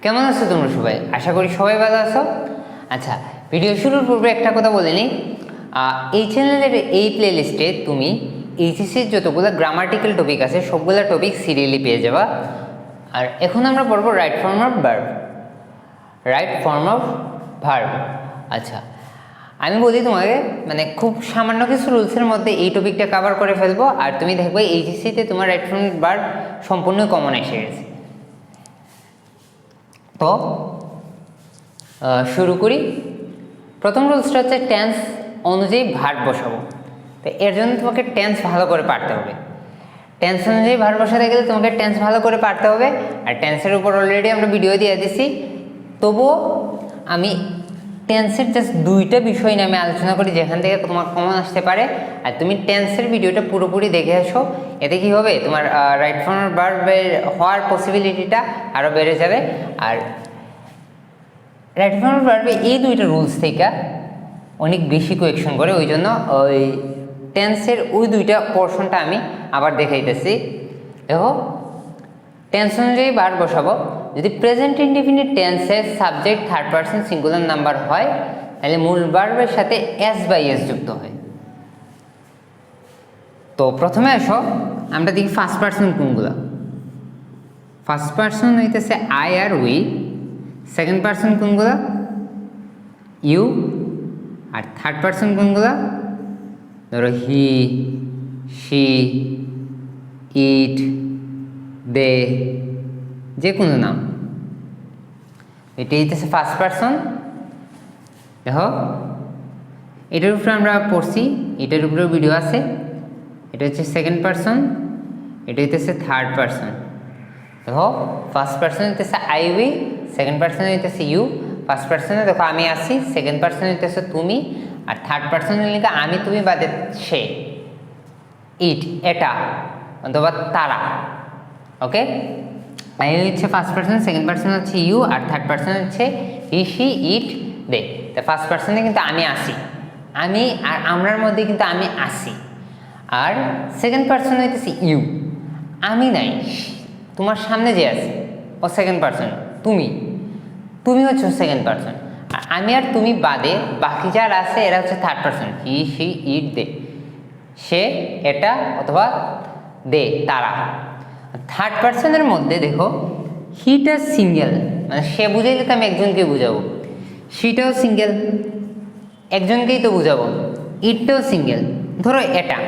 কেমন আছো তোমরা সবাই? আশা করি সবাই ভালো আছো। আচ্ছা, ভিডিও শুরুর পূর্বে একটা কথা বলে নিই। এই চ্যানেলের এই প্লেলিস্টে তুমি এইচএসসির যতগুলো গ্রামাটিক্যাল টপিক আছে সবগুলো টপিক সিরিয়ালি পেয়ে যাবা। আর এখন আমরা পড়বো right form of verb. Right form of verb. আচ্ছা, আমি বলি তোমাকে, মানে খুব সামান্য কিছু রুলসের মধ্যে এই টপিকটা কভার করে ফেলবো, আর তুমি দেখবে এইচএসসিতে তোমার রাইট ফর্ম অফ ভার্ব সম্পূর্ণ কমন এসে গেছে। তো শুরু করি। প্রথম রুলসটা হচ্ছে টেন্স অনুযায়ী ভার্ব বসাবো। তো এর জন্য তোমাকে টেন্স ভালো করে পারতে হবে। টেন্স অনুযায়ী ভার্ব বসাতে গেলে তোমাকে টেন্স ভালো করে পারতে হবে। আর টেন্সের উপর অলরেডি আমরা ভিডিও দিয়ে দিছি, তবুও আমি টেন্সের জাস্ট দুইটা বিষয় নিয়ে আমি আলোচনা করি যেখান থেকে তোমার কমন আসতে পারে। আর তুমি টেন্সের ভিডিওটা পুরোপুরি দেখে আসো, এতে কী হবে, তোমার রাইট ফর্ম অফ ভার্বের হওয়ার পসিবিলিটিটা আরও বেড়ে যাবে। আর রাইট ফর্ম অফ ভার্বে এই দুইটা রুলস থেকে অনেক বেশি কোয়েকশন করে, ওই জন্য ওই টেন্সের ওই দুইটা পোর্শনটা আমি আবার দেখাইতেছি। দেখো, টেন্স অনুযায়ী ভার্ব বসাবো। যদি প্রেজেন্ট ইনডিফিনিট টেন্সের subject third person singular number হয়, তাহলে মূল ভার্বের সাথে এস বাই এস যুক্ত হয়। তো প্রথমে আসো, আমরা দেখি ফার্স্ট পারসন কোনগুলো। ফার্স্ট পারসন হইতেছে আই আর উই। সেকেন্ড পারসন কোনগুলো? ইউ। আর থার্ড পারসন কোনগুলো? ধরো হি, শি, ইট, দে, যে কোনো নাম। এটি হইতেছে ফার্স্ট পারসন। দেখো, এটার উপরে আমরা পড়ছি, এটার উপরেও ভিডিও আছে। এটা হচ্ছে সেকেন্ড পারসন, এটা হইতেছে থার্ড পারসন। দেখো, ফার্স্ট পারসন হইতেছে আই উই, সেকেন্ড পারসন হইতেছে ইউ। ফার্স্ট পারসনে দেখো আমি আসি, সেকেন্ড পারসন হইতেছে তুমি, আর থার্ড পারসনের লিখে আমি, তুমি বাদে সে, ইট, এটা অথবা তারা। ওকে, আই হচ্ছে ফার্স্ট পারসন, সেকেন্ড পারসন হচ্ছে ইউ, আর থার্ড পারসন হচ্ছে হি, শি, ইট, দে। তো ফার্স্ট পারসনে কিন্তু আমি আসি, আমি আর আমরার মধ্যে কিন্তু আমি আসি। আর সেকেন্ড পারসন হইতেছে ইউ, আমি নাই, তোমার সামনে যে আছে ও সেকেন্ড পারসন, তুমি, তুমি হচ্ছে সেকেন্ড পারসন। আর আমি আর তুমি বাদে বাকি যারা আছে এরা হচ্ছে থার্ড পারসন, হি, শি, ইট, দে, সে, এটা অথবা দে, তারা। থার্ড পারসনের মধ্যে দেখো, হিটা সিঙ্গেল, মানে সে বুঝাইলে তো আমি একজনকে বুঝাবো, সিটাও সিঙ্গেল, একজনকেই তো বুঝাবো, ইটটাও সিঙ্গেল। ধরো এটা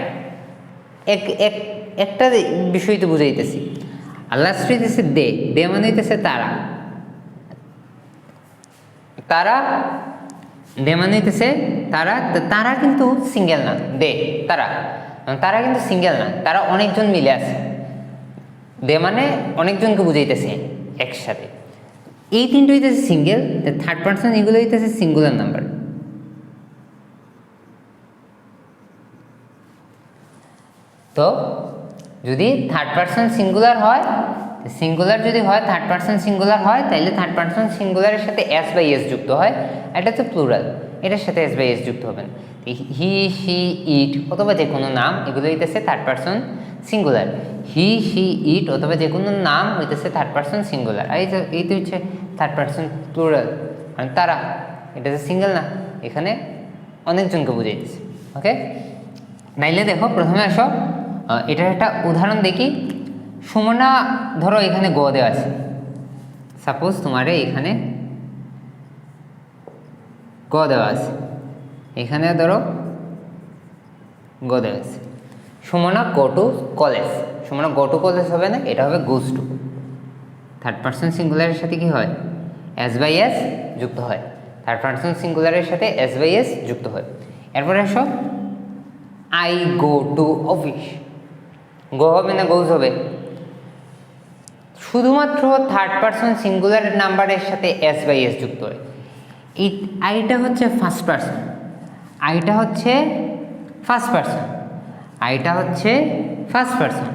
একটা বিষয় তো বুঝাইতেছি। আর লাস্ট হইতেছে দে, দে মানে হইতেছে তারা, তারা, দে মানে হইতেছে তারা। তারা কিন্তু সিঙ্গেল না, দে, তারা, তারা কিন্তু সিঙ্গেল না, তারা অনেকজন মিলে আছে। দে মানে অনেকজনকে বুঝাইতেছে একসাথে। এই তিনটা হইতেছে সিঙ্গেল, থার্ড পারসন এগুলো হইতেছে সিঙ্গুলার নাম্বার। তো যদি থার্ড পারসন সিঙ্গুলার হয়, সিঙ্গুলার যদি হয়, থার্ড পারসন সিঙ্গুলার হয়, তাহলে থার্ড পারসন সিঙ্গুলারের সাথে এস বাই এস যুক্ত হয়। এটা তো প্লুরাল, এটার সাথে এস বাই এস যুক্ত হবে না। হি, শি, ইট অথবা যে কোনো নাম, এগুলো হইতেছে third person singular. He, she, it অথবা যে কোনো নাম হইতেছে থার্ড পারসন সিঙ্গুলার। আর এই তো হচ্ছে থার্ড পারসন প্লুরাল, মানে তারা, এটা তো সিঙ্গেল না, এখানে অনেকজনকে বুঝাইতেছে। ওকে, নাইলে দেখো, প্রথমে আসো, এটার একটা উদাহরণ দেখি। সুমনা, ধরো এখানে গ দেওয়া আছে, সাপোজ তোমার এখানে গ দেওয়া আছে, এখানে ধরো গ দেওয়া আছে। Sumana go to college, Sumana go to college হবে না, এটা হবে গোজ টু। থার্ড পারসন সিঙ্গুলারের সাথে কি হয়? এস বাই এস যুক্ত হয়। থার্ড পারসন সিঙ্গুলারের সাথে এস বাই এস যুক্ত হয়। এরপরে আসো, আই গো টু অফিস, গো হবে না গোজ হবে? শুধুমাত্র থার্ড পারসন সিঙ্গুলার নাম্বারের সাথে এস বাই এস যুক্ত হয়। এই আইটা হচ্ছে ফার্স্ট পারসন, আইটা হচ্ছে ফার্স্ট পারসন, আইটা হচ্ছে ফার্স্ট পারসন,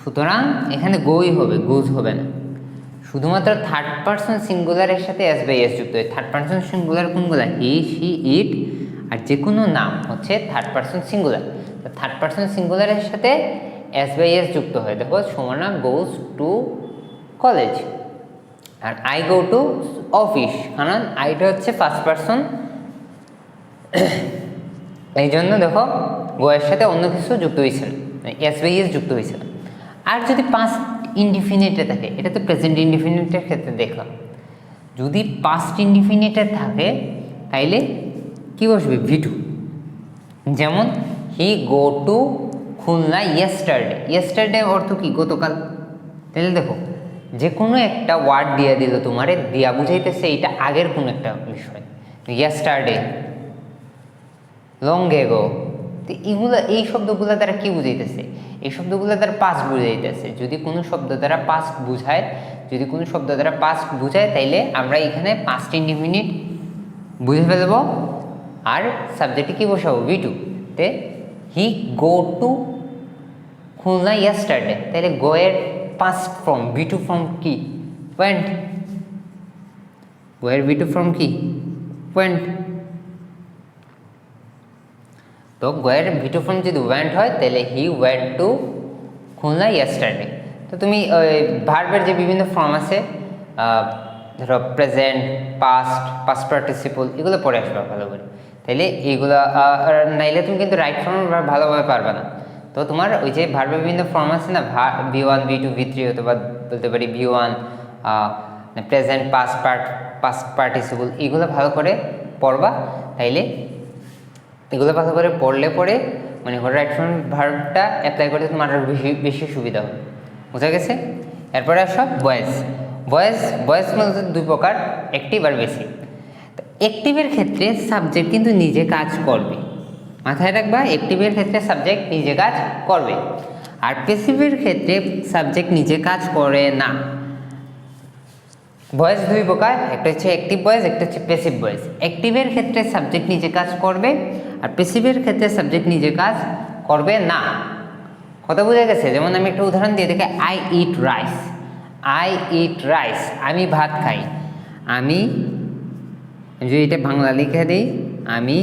সুতরাং এখানে গোই হবে, গোজ হবে না। শুধুমাত্র থার্ড পারসন সিঙ্গুলারের সাথে এস বাই এস যুক্ত হয়। থার্ড পারসন সিঙ্গুলার কোনগুলা? হি, শি, ইট, আর যে কোনো নাম হচ্ছে third person singular. Third person সিঙ্গুলারের সাথে এস বাই এস যুক্ত হয়। দেখো, সুমনা গোজ টু কলেজ। আর আই গো টু অফিস, কারণ আইটা হচ্ছে ফার্স্ট পারসন, এই জন্য দেখো গো এর সাথে অন্য কিছু যুক্ত হয়েছে না, এস বাই এস যুক্ত হয়েছে না। আর যদি পাস্ট ইনডিফিনিটে থাকে, এটা তো প্রেজেন্ট ইনডিফিনিটের ক্ষেত্রে দেখলাম, যদি পাস্ট ইনডিফিনিটে থাকে তাইলে কি বসবে V2। যেমন he go to Khulna yesterday, yesterday অর্থ কি গতকাল। তাহলে দেখো যে কোনো একটা ওয়ার্ড দিয়ে দিল তোমারে, দিয়া বুঝাইতেছে এটা আগের কোনো একটা বিষয়, ইয়েস্টারডে, লং এগো। তো এগুলো এই শব্দগুলো দ্বারা কি বুঝাইতেছে? এই শব্দগুলো দ্বারা পাস্ট বুঝাইতেছে। যদি কোনো শব্দ দ্বারা পাস্ট বুঝায়, যদি কোনো শব্দ দ্বারা পাস্ট বুঝায় তাইলে আমরা এখানে পাস্ট ইনডিফিনিট বুঝে ফেলবো, আর সাবজেক্টে কি বসাবো V2 তে। হি গো টু খুলনা ইয়েস্টারডে, তাহলে গো এর পাস্ট ফর্ম V2 ফর্ম কি? ওয়েন্ট। গো এর V2 ফর্ম কি? ওয়েন্ট। তো গো এর V2 ফর্ম যদি ওয়েন্ট হয় তাহলে he went to Khulna yesterday. তো তুমি ভার্বের যে বিভিন্ন ফর্ম আছে, ধরো প্রেজেন্ট, পাস্ট, পাস্ট পার্টিসিপল, এগুলো পড়ে আসবে ভালো করে। তাইলে এইগুলো নাইলে তুমি কিন্তু রাইট ফর্ম ভালোভাবে পারবে না। তো তোমার ওই যে ভার্বের বিভিন্ন ফর্ম আছে না, V1, V2, V3, অথবা বলতে পারি V1, প্রেজেন্ট, পাস্ট পার্টিসিপল, এগুলো ভালো করে পড়বা। তাইলে এগুলো ভালো করে পড়লে পরে মানে রাইট ফর্ম ভার্বটা অ্যাপ্লাই করতে তোমার আরও বেশি সুবিধা হবে। বোঝা গেছে? এরপরে আসো ভয়েস। ভয়েস মূলত দুই প্রকার, অ্যাক্টিভ আর বেসিক। তো অ্যাক্টিভের ক্ষেত্রে সাবজেক্ট কিন্তু নিজে কাজ করবে, মাথায় রাখবা, অ্যাক্টিভের ক্ষেত্রে সাবজেক্ট নিজে কাজ করবে, আর প্যাসিভের ক্ষেত্রে সাবজেক্ট নিজে কাজ করে না। ভয়েস দুই প্রকার, একটা হচ্ছে অ্যাক্টিভ ভয়েস, একটা হচ্ছে প্যাসিভ ভয়েস। অ্যাক্টিভের ক্ষেত্রে সাবজেক্ট নিজে কাজ করবে, আর প্যাসিভের ক্ষেত্রে সাবজেক্ট নিজে কাজ করবে না। কথা বোঝা গেছে? যেমন আমি একটা উদাহরণ দিয়ে দেখি, I eat rice. I eat rice, আমি ভাত খাই। আমি যদি এটা বাংলা লিখে দিই, আমি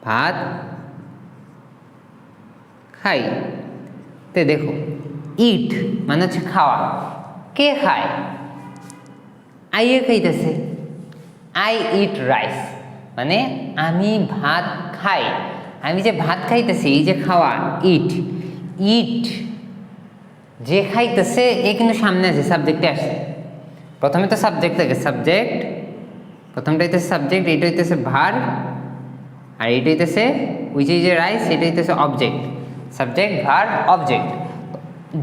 ভাত খাই। তো দেখো ইট মানে হচ্ছে খাওয়া, কে খায়? আইয়ে খাইতেছে। আই ইট রাইস মানে আমি ভাত খাই, আমি যে ভাত খাইতেছি, এই যে খাওয়া, ইট। ইট যে খাইতেছে এ কিন্তু সামনে আছে, সাবজেক্টে আসছে। প্রথমে তো সাবজেক্ট থাকে, সাবজেক্ট, প্রথমটা হইতেছে সাবজেক্ট, এইটা হইতেছে ভার, আর এইটা হইতেছে ওই যে রাইস, এটা হইতেছে অবজেক্ট। সাবজেক্ট, ভার, অবজেক্ট।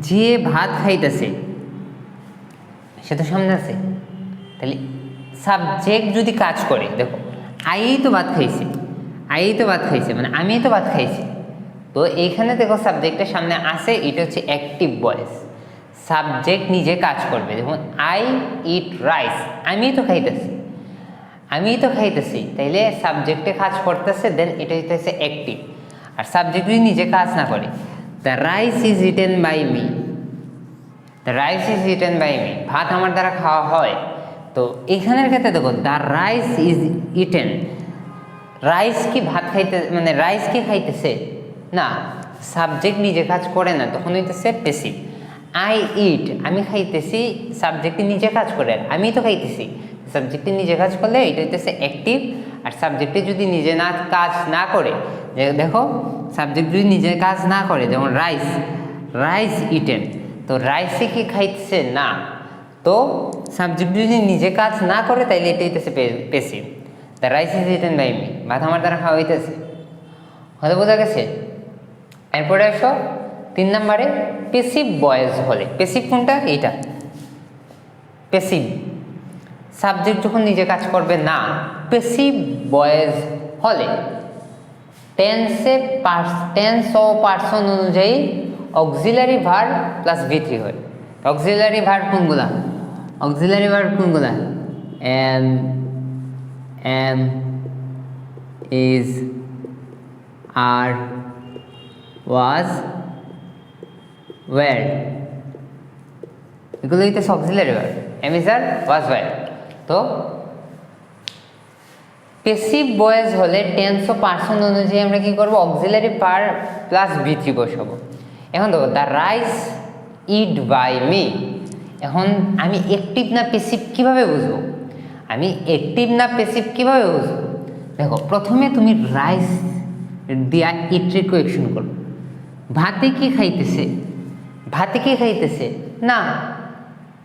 যে ভাত খাইতেছে সে তো সামনে আছে। তাহলে সাবজেক্ট যদি কাজ করে, দেখো আই তো ভাত খাইছে, আই তো ভাত খাইছে মানে আমি তো ভাত খাইছি। তো এইখানে দেখো সাবজেক্টের সামনে আসে, এটা হচ্ছে অ্যাক্টিভ ভয়েস। সাবজেক্ট নিজে কাজ করবে, যেমন আই ইট রাইস, আমি তো খাইতেছি, আমি তো খাইতেছি, তাইলে সাবজেক্টে কাজ করতেছে, দেন এটা হইতেছে অ্যাক্টিভ। আর সাবজেক্ট যদি নিজে কাজ না করে, the rice is eaten by me, the rice is eaten by me, ভাত আমার দ্বারা খাওয়া হয়। তো এখানের ক্ষেত্রে দেখো the rice is eaten, rice কি ভাত খাইতে মানে রাইস কি খাইতেছে না, সাবজেক্ট নিজে কাজ করে না, তখন হইতেছে প্যাসিভ। আই ইট, আমি খাইতেছি, সাবজেক্টে নিজে কাজ করে, আমি তো খাইতেছি, সাবজেক্টে নিজে কাজ করলে এটা হইতেছে অ্যাক্টিভ। আর সাবজেক্টে যদি নিজে কাজ না করে, দেখো সাবজেক্ট যদি নিজে কাজ না করে, যেমন রাইস, রাইস ইটেন, তো রাইসে কি খাইতেছে না, তো সাবজেক্ট যদি নিজে কাজ না করে তাইলে এটা হইতেছে passive. The rice is eaten by me, ভাত আমার দ্বারা খাওয়া হইতেছে। হয়তো বোঝা গেছে? এরপরে আসো 3 নম্বরে, প্যাসিভ ভয়েস হলে। প্যাসিভ কোনটা? এইটা প্যাসিভ। সাবজেক্ট যখন নিজে কাজ করবে না, প্যাসিভ ভয়েস হলে টেন্স ও পার্সন অনুযায়ী অক্সিলারি ভার্ব প্লাস V3 হয়। অক্সিলারি ভার্ব কোনগুলা? অক্সিলারি ভার্ব কোনগুলা? am, is, are, was, were, এগুলো হইতেছে auxiliary verb. am, is, are, was, were। তো প্যাসিভ ভয়েস হলে টেন্স ও পার্সন অনুযায়ী আমরা কি করব? অক্সিলারি ভার্ব প্লাস V3 বসাবো। এখন দেখো the rice eat by me, এখন আমি অ্যাক্টিভ না প্যাসিভ কীভাবে বুঝবো? আমি অ্যাক্টিভ না প্যাসিভ কীভাবে বুঝবো? দেখো, প্রথমে তুমি রাইস দিয়া ইট্রি কোয়েকশন করো। ভাতে কি খাইতেছে? ভাতে কি খাইতেছে না।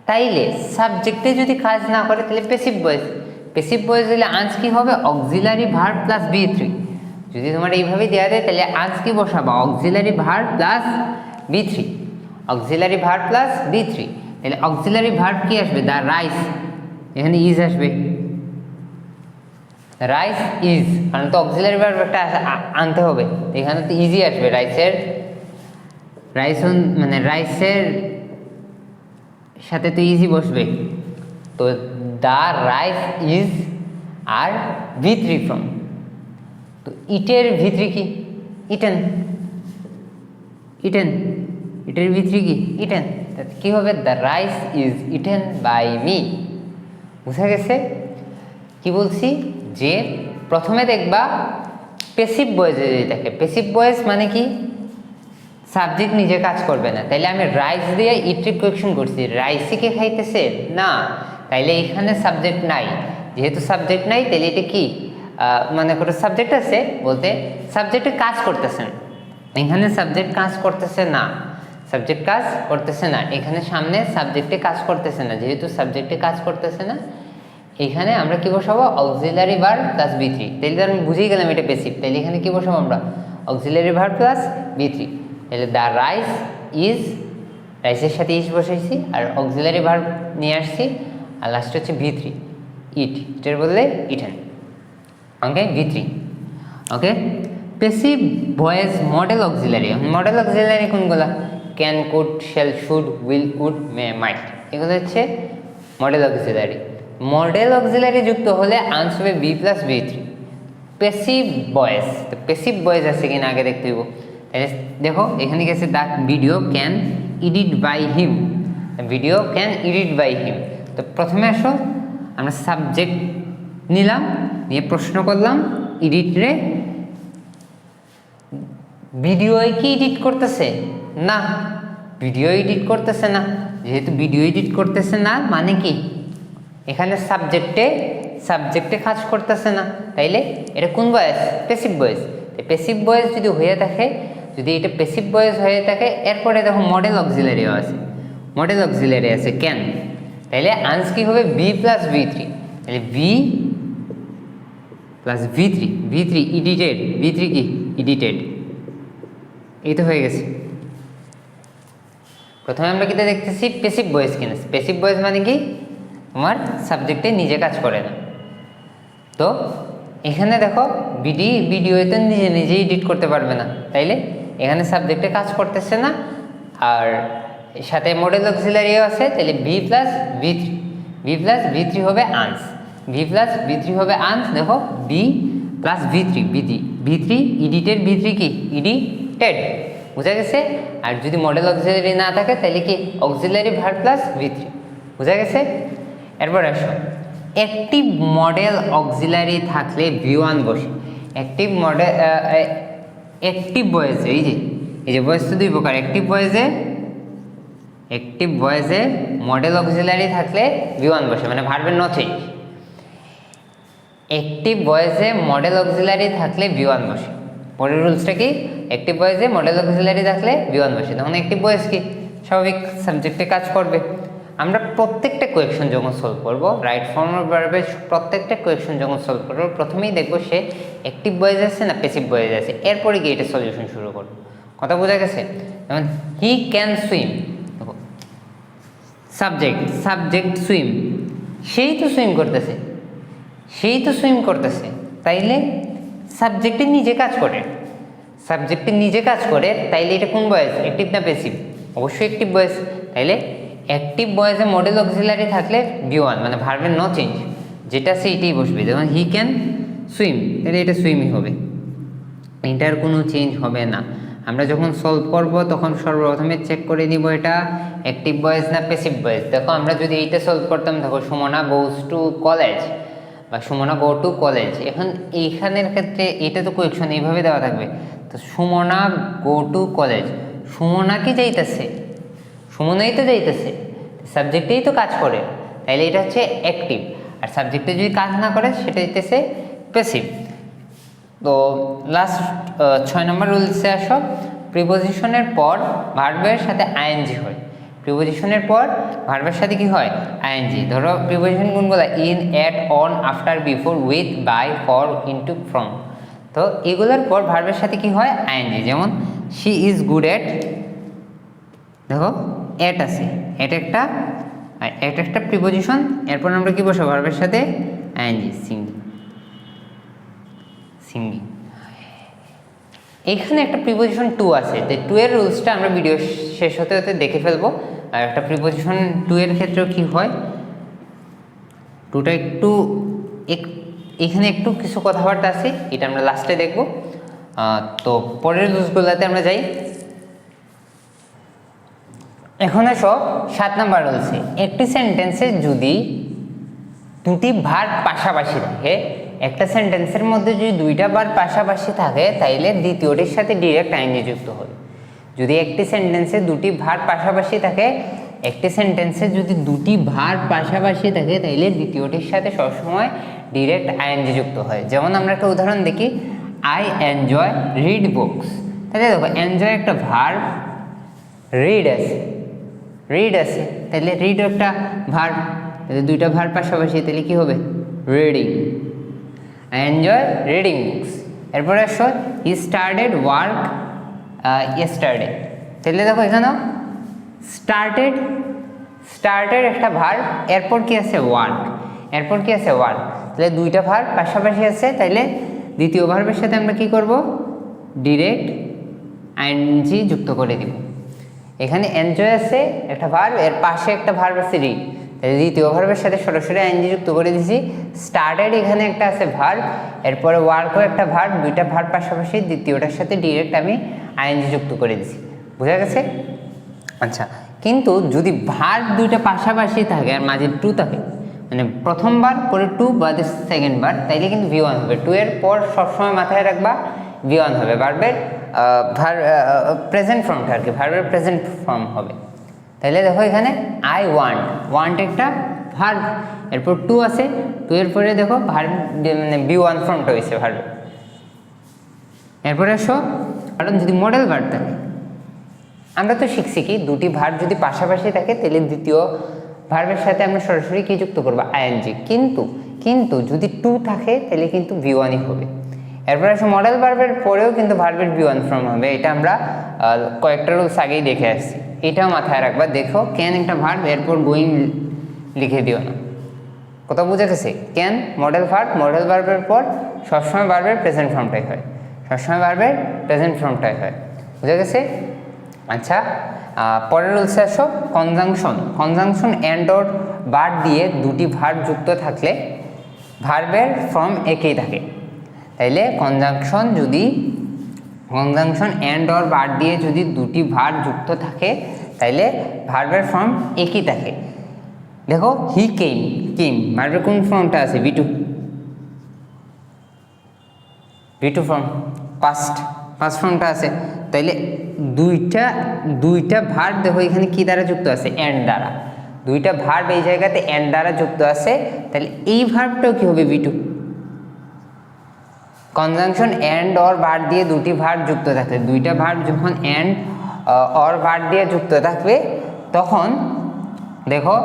তাইলে সাবজেক্টে যদি কাজ না করে তাহলে প্যাসিভ ভয়েস। প্যাসিভ ভয়েস হলে আনস কি হবে? Auxiliary verb plus V3। যদি তোমার এইভাবে দেওয়া দেয় তাহলে আনস কি বসাবা? Auxiliary verb plus V3। Auxiliary verb plus V3। তাহলে অক্সিলারি ভার্ব কি আসবে? দ্য রাইস, এখানে ইজ আসবে। রাইস ইজ, কারণ তো অক্সিলারি ভার্ব একটা আনতে হবে, এখানে তো ইজি আসবে। রাইসের সাথে তো ইজি বসবে। তো দ্য রাইস ইজ আর V3 ফ্রম। তো ইটের V3 কি? ইটেন। ইটের V3 কি? ইটেন। কি হবে? The rice is eaten by me. বুঝা গেছে কি বলছি? যে প্রথমে দেখবা প্যাসিভ ভয়েসে যদি থাকে, প্যাসিভ ভয়েস মানে কি? সাবজেক্ট নিজে কাজ করবে না। তাইলে আমি রাইস দিয়ে ইট্রি কোয়েকশন করছি, রাইসই কে খাইতেছে না, তাইলে এখানে সাবজেক্ট নাই। যেহেতু সাবজেক্ট নাই তাহলে এটা কি? মনে করো সাবজেক্ট আছে বলতে সাবজেক্টে কাজ করতেছেন, এখানে সাবজেক্ট কাজ করতেছে না। সাবজেক্ট কাজ করতেছে না, এখানে সামনে সাবজেক্টে কাজ করতেছে না। যেহেতু সাবজেক্টে কাজ করতেছে না, এখানে আমরা কি বসাবো? Auxiliary verb plus V3। তাহলে তো আমি বুঝেই গেলাম এটা প্যাসিভ। তাহলে এখানে কি বসাবো আমরা? Auxiliary verb plus V3। তাহলে দ্য রাইস ইজ, রাইসের সাথে ইজ বসাইছি আর অক্সিলারি ভার্ব নিয়ে আসছি, আর লাস্ট হচ্ছে V3, ইটের বললে eaten. Okay, V3। Okay, passive voice modal auxiliary. Modal auxiliary কোনগুলা? Can, could, shall, should, will, would, may, might, এগুলো হচ্ছে মডেল অক্সিলারি। মডেল অক্সিলারি যুক্ত হলে আনসার হবে V plus V3। Passive voice, তো প্যাসিভ ভয়েস আছে কিনা আগে দেখতে হইব। তাহলে দেখো এখানে গেছে the video can edit by him. Video can edit by him. তো প্রথমে আসো আমরা সাবজেক্ট নিলাম, নিয়ে প্রশ্ন করলাম এডিটরে, ভিডিও কি এডিট করতেছে না, ভিডিও এডিট করতেছে না। যেহেতু ভিডিও এডিট করতেছে না মানে কি? এখানে সাবজেক্টে কাজ করতেছে না, তাইলে এটা কোন voice? Passive voice. Passive voice যদি হয়ে থাকে, যদি এটা প্যাসিভ ভয়েস হয়ে থাকে, এরপরে দেখো মডেল অক্সিলারিও আছে। মডেল অক্সিলারি আছে ক্যান, তাইলে আনস কি হবে? V plus V3। তাহলে V plus V3 edited, V3 কি? এডিটেড। এই তো হয়ে গেছে। প্রথমে আমরা কিটা দেখতেছি? প্যাসিভ ভয়েস কিনা। প্যাসিভ ভয়েস মানে কি? তোমার সাবজেক্টে নিজে কাজ করে না। তো এখানে দেখো ভিডিওতে তো নিজে এডিট করতে পারবে না, তাইলে এখানে সাবজেক্টে কাজ করতেছে না, আর সাথে মডেল অক্সিলারিও আছে। তাহলে V প্লাস V3 হবে আনস। V প্লাস V3 হবে আনস। দেখো V plus V3 edited, V3 কি? এডিটেড। বুঝা গেছে? আর যদি মডেল অক্সিলারি না থাকে তাহলে কি? Auxiliary verb plus V3। বুঝা গেছে? এরপর আসো অ্যাক্টিভ মডেল অক্সিলারি থাকলে V1 বসে। অ্যাক্টিভ ভয়েসে এই যে ভয়েস তো দুই প্রকার। অ্যাক্টিভ ভয়েসে মডেল অক্সিলারি থাকলে V1 বসে, মানে ভার্বের নো চেঞ্জ। অ্যাক্টিভ ভয়েসে মডেল অক্সিলারি থাকলে V1 বসে। পরের রুলসটা কি? অ্যাক্টিভ ভয়েসে মডেল অক্সিলারি থাকলে V1 বসে। তখন অ্যাক্টিভ ভয়েস কি? স্বাভাবিক সাবজেক্টে কাজ করবে। আমরা প্রত্যেকটা কোয়েকশন যখন সলভ করব, রাইট ফর্ম অফ ভার্বের প্রত্যেকটা কোয়েকশন যখন সলভ করব, প্রথমেই দেখব সে অ্যাক্টিভ ভয়েস আছে না প্যাসিভ ভয়েস আছে, এরপরে গিয়ে এটা সলিউশন শুরু করব। কথা বোঝা গেছে? যেমন he can swim, subject swim, সেই তো সুইম করতেছে, তাইলে সাবজেক্টে নিজে কাজ করে, তাইলে এটা কোন ভয়েস? অ্যাক্টিভ না প্যাসিভ? অবশ্যই অ্যাক্টিভ ভয়েস। তাইলে অ্যাক্টিভ ভয়েসে মডেল অক্সিলারি থাকলে V1, মানে ভার্বের নো চেঞ্জ, যেটা সেইটাই বসবে। যেমন হি ক্যান সুইম, তাহলে এটা সুইমই হবে, এটার কোনো চেঞ্জ হবে না। আমরা যখন সলভ করব তখন সর্বপ্রথমে চেক করে নিব এটা অ্যাক্টিভ ভয়েস না প্যাসিভ ভয়েস। দেখো আমরা যদি এইটা সলভ করতাম, দেখো সুমনা গোজ টু কলেজ বা সুমনা গো টু কলেজ, এখন এইখানের ক্ষেত্রে এটা তো কোয়েকশন এইভাবে দেওয়া থাকবে। তো Sumana go to college, Sumana কি যাইতেছে? সুমনাই তো যাইতেছে, সাবজেক্টেই তো কাজ করে, তাইলে এটা হচ্ছে অ্যাক্টিভ। আর সাবজেক্টে যদি কাজ না করে সেটা হইতেছে প্যাসিভ। তো লাস্ট 6 নম্বর রুলসে আসো। প্রিপোজিশনের পর ভার্বের সাথে আইএনজি হয়। প্রিপোজিশনের পর ভার্বের সাথে কি হয়? আইএনজি। ধরো প্রিপোজিশন কোনগুলো? In, at, on, after, before, with, by, for, into, from. তো এগুলোর পর ভার্বের সাথে কি হয়? আইএনজি। যেমন শি ইজ গুড অ্যাট, দেখো অ্যাট আছে, অ্যাট একটা প্রিপোজিশন, এরপর আমরা কি বসবো ভার্বের সাথে? আইএনজি। সিঙ্গিং। এখানে একটা প্রিপোজিশন টু আছে, তো টু এর রুলসটা আমরা ভিডিও শেষ হতে হতে দেখে ফেলবো। আর একটা প্রিপোজিশন টু এর ক্ষেত্রেও কি হয়, টুটা এখানে একটু কিছু কথাবার্তা আছে, এটা আমরা লাস্টে দেখব। তো পরের রুলসগুলোতে আমরা যাই। এখন এসো 7 নাম্বার রুলসে। একটি সেন্টেন্সে যদি দুটি ভার্ব পাশাপাশি থাকে, একটা সেন্টেন্সের মধ্যে যদি দুইটা ভার্ব পাশাপাশি থাকে, তাইলে দ্বিতীয়টির সাথে ডিরেক্ট আইএনজি যুক্ত হবে। যদি একটি সেন্টেন্সে দুটি ভার্ব পাশাপাশি থাকে, তাইলে দ্বিতীয়টির সাথে সবসময় ডিরেক্ট আইএনজি যুক্ত হয়। যেমন আমরা একটা উদাহরণ দেখি, আই এনজয় রিড বুকস। তাহলে দেখো এনজয় একটা ভার্ব, রিড আছে, তাহলে রিড একটা ভার্ব, তাহলে দুইটা ভার্ব পাশাপাশি, তাহলে কি হবে? Reading. I enjoy reading books. এরপরে আসো, হি স্টার্টেড ওয়ার্ক ইয়েস্টারডে। তাহলে দেখো এখানেও স্টার্টেড একটা ভার্ব, এরপর কি আছে? ওয়ার্ক। তাহলে দুইটা ভার্ব পাশাপাশি আছে, তাইলে দ্বিতীয় ভার্বের সাথে আমরা কি করব? ডিরেক্ট আইএনজি যুক্ত করে দিব। এখানে এনজয় আছে একটা ভার্ব, এর পাশে একটা ভার্ব আছে রিড, তাহলে দ্বিতীয় ভার্বের সাথে সরাসরি আইএনজি যুক্ত করে দিয়েছি। স্টার্টেড এখানে একটা আছে ভার্ব, এরপরে ওয়ার্কও একটা ভার্ব, দুইটা ভার্ব পাশাপাশি, দ্বিতীয়টার সাথে ডিরেক্ট আমি আইএনজি যুক্ত করে দিয়েছি। বোঝা গেছে? আচ্ছা, কিন্তু যদি ভার্ব দুইটা পাশাপাশি থাকে আর মাঝে টু থাকে, মানে প্রথমবার পরে টু বাদে সেকেন্ড বার, তাইলে কিন্তু V1 হবে। টু এর পর সবসময় মাথায় রাখবা V1 হবে। ভার্বের প্রেজেন্ট ফর্মটা আর কি, ভার্বের প্রেজেন্ট ফর্ম হবে। তাহলে দেখো এখানে আই ওয়ান্ট একটা ভার্ব, এরপর টু আছে, টু এর পরে দেখো ভার্ব মানে V1 ফর্মটা হয়েছে ভার্বের। এরপরে আসো, কারণ যদি মডেল ভার্ব থাকে, আমরা তো শিখছি কি দুটি ভার্ব যদি পাশাপাশি থাকে, তাহলে দ্বিতীয় ভার্বের সাথে আমরা সরাসরি কি যুক্ত করবো? আইএনজি। কিন্তু যদি টু থাকে, তাহলে কিন্তু V1ই হবে। এরপর আসো, মডেল ভার্বের পরেও কিন্তু ভার্বের V1 ফর্ম হবে। এটা আমরা কয়েকটা রুলস আগেই দেখে আসছি, এটাও মাথায় রাখবা। দেখো ক্যান একটা ভার্ব, এরপর গোয়িং লিখে দিও না। কোথাও বুঝে গেছে? ক্যান মডেল ভার্বের পর সবসময় ভার্বের প্রেজেন্ট ফর্মটাই হয়, বুঝে গেছে? আচ্ছা, পরের রুলসে আসো, কনজাংশন এন্ড অর বার দিয়ে দুটি ভার্ব যুক্ত থাকলে ভার্বের ফর্ম একই থাকে। তাইলে কনজাংশন এন্ড অর বার দিয়ে যদি দুটি ভার্ব যুক্ত থাকে, তাইলে ভার্বের ফর্ম একই থাকে। দেখো হি কেম ভার্বের কোন ফর্মটা আছে? V2 ফর্ম, পাস্ট ফর্মটা আছে। তাইলে দুইটা ভার্ব দেখো এখানে কি দ্বারা যুক্ত আছে? এন্ড দ্বারা। দুইটা ভার্ব এই জায়গাতে এন্ড দ্বারা যুক্ত আছে, তাহলে এই ভার্বটাও কি হবে? V2। কনজাংশন এন্ড অর বার দিয়ে দুটি ভার্ব যুক্ত থাকলে, দুইটা ভার্ব যখন এন্ড অর বার দিয়ে যুক্ত থাকবে, তখন দেখো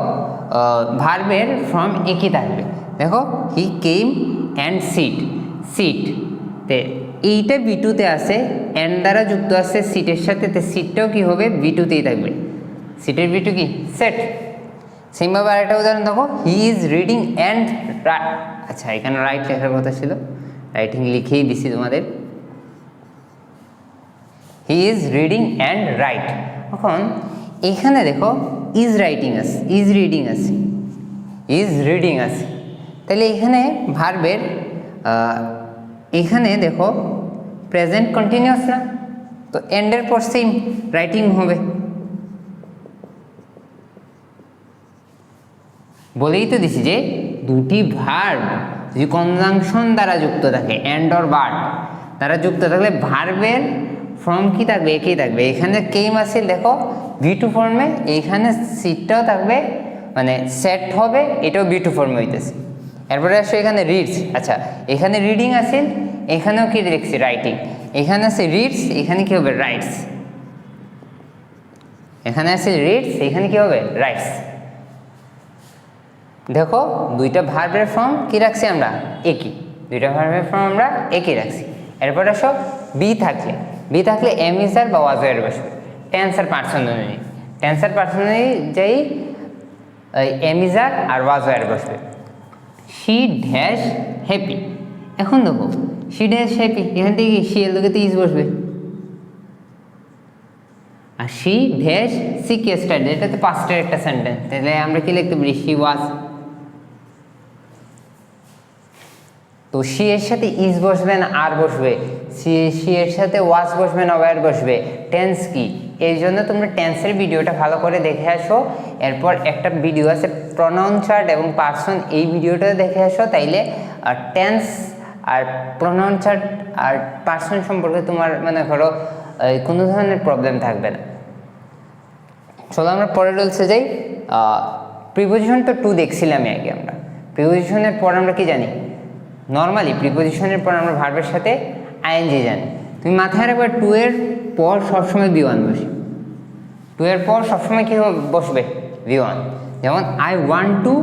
ভার্বের ফর্ম একই থাকবে। দেখো হি কেম অ্যান্ড সিট, তে এইটা V2-তে আছে, এন্ড দ্বারা যুক্ত আছে সিটের সাথে, তে সিটটাও কি হবে? V2-তেই থাকবে। সিটের V2 কি? সেট। সেমভাবে আরেকটা উদাহরণ দেখো, হি ইজ রিডিং অ্যান্ড আচ্ছা, এখানে রাইট লেখার কথা ছিল, রাইটিং লিখেই দিছি তোমাদের। He is reading and right. এখন এখানে দেখো ইজ রিডিং আছে, তাহলে এখানে ভার্বের এখানে দেখো প্রেজেন্ট কন্টিনিউয়াস না, তো এন্ডের পর সেম রাইটিং হবে। বলেই তো দিছি যে দুটি ভার্ব যদি কনজাংশন দ্বারা যুক্ত থাকে, এন্ড অর বার দ্বারা যুক্ত থাকলে ভার্বের ফর্ম কি থাকবে? একই থাকবে। এখানে কেম আছে, দেখো V2 ফর্মে, এইখানে সিটটাও থাকবে, মানে সেট হবে, এটাও V2 ফর্মে হইতেছে। এরপরে আসো এখানে রিডস। আচ্ছা, এখানে রিডিং আছে, এখানেও কি দেখছি রাইটিং, এখানে আছে রিডস, এখানে কি হবে রাইটস, এখানে আছে রিডস, এখানে কি হবে রাইটস। দেখো দুইটা ভার্বের ফর্ম কি রাখছি আমরা একই, দুইটা ভার্বের ফর্ম আমরা একই রাখছি। এরপর আসো বি থাকলে এম ইজ আর বা ওয়াজ ওয়ার বসবে। টেন্স আর পার্সন অনুযায়ী, টেন্স আর পার্সন অনুযায়ী am is are was were বসবে। শি ড্যাশ হ্যাপি, এখন দেখো শি ড্যাশ হ্যাপি, এখান থেকে শি এর লোকে ইজ বসবে। আর শি ড্যাশ সিক ইয়েস্টারডে, এটা তো পাস্টের একটা সেন্টেন্স, তাহলে আমরা কি লিখতে পারি শি ওয়াজ। তো শি এর সাথে ইজ বসবে না আর বসবে, শি এর সাথে ওয়াজ বসবে না ওয়্যার বসবে। টেন্স কি, এই জন্য তোমরা টেন্সের ভিডিওটা ভালো করে দেখে আসো। এরপর একটা ভিডিও আছে প্রনাউন চার্ট এবং পার্সন, এই ভিডিওটা দেখে আসো, তাইলে টেন্স আর প্রনাউন চার্ট আর পার্সন সম্পর্কে তোমার মনে করো কোনো ধরনের প্রবলেম থাকবে না। চলো আমরা পরের রুলসে যাই। প্রিপোজিশন তো 2 দেখছিলামই আগে আমরা। প্রিপোজিশনের পর আমরা কি জানি, নর্মালি প্রিপোজিশনের পর আমরা ভার্বের সাথে আইএনজি জানি। তুমি মাথায় রাখবে 2 এর পর সবসময় V1 বসে, 2 এর পর সবসময় কি বসবে V1। যেমন আই ওয়ান্ট টু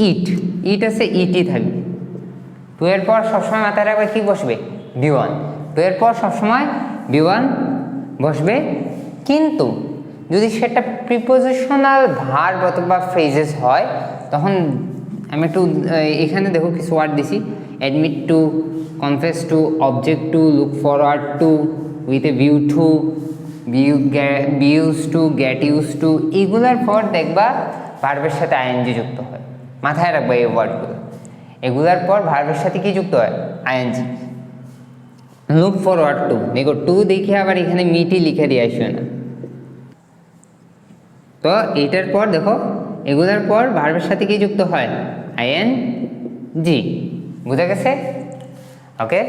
ইট, ইট আছে ইটই থাকবে। 2 এর পর সবসময় মাথায় রাখবে কি বসবে V1, 2 এর পর সবসময় V1 বসবে। কিন্তু যদি সেটা প্রিপোজিশনাল ভার্ব অথবা ফ্রেজেস হয়, তখন আমি একটু এখানে দেখো কিছু ওয়ার্ড দিছি, admit to, confess to, object to, look forward to, with a view to, be use to, get used to, এগুলোর পর দেখবা ভার্বের সাথে আইএনজি যুক্ত হয়। মাথায় রাখবা এই ওয়ার্ডগুলো, এগুলোর পর ভার্বের সাথে কি যুক্ত হয় আইএনজি। লুক ফরওয়ার্ড টু, দেখো টু দেখে আবার এখানে মিটি লিখে দিয়ে আসবে না। তো এইটার পর দেখো এগুলোর পর ভার্বের সাথে কি যুক্ত হয় আইএনজি। বুঝা গেছে? ওকে।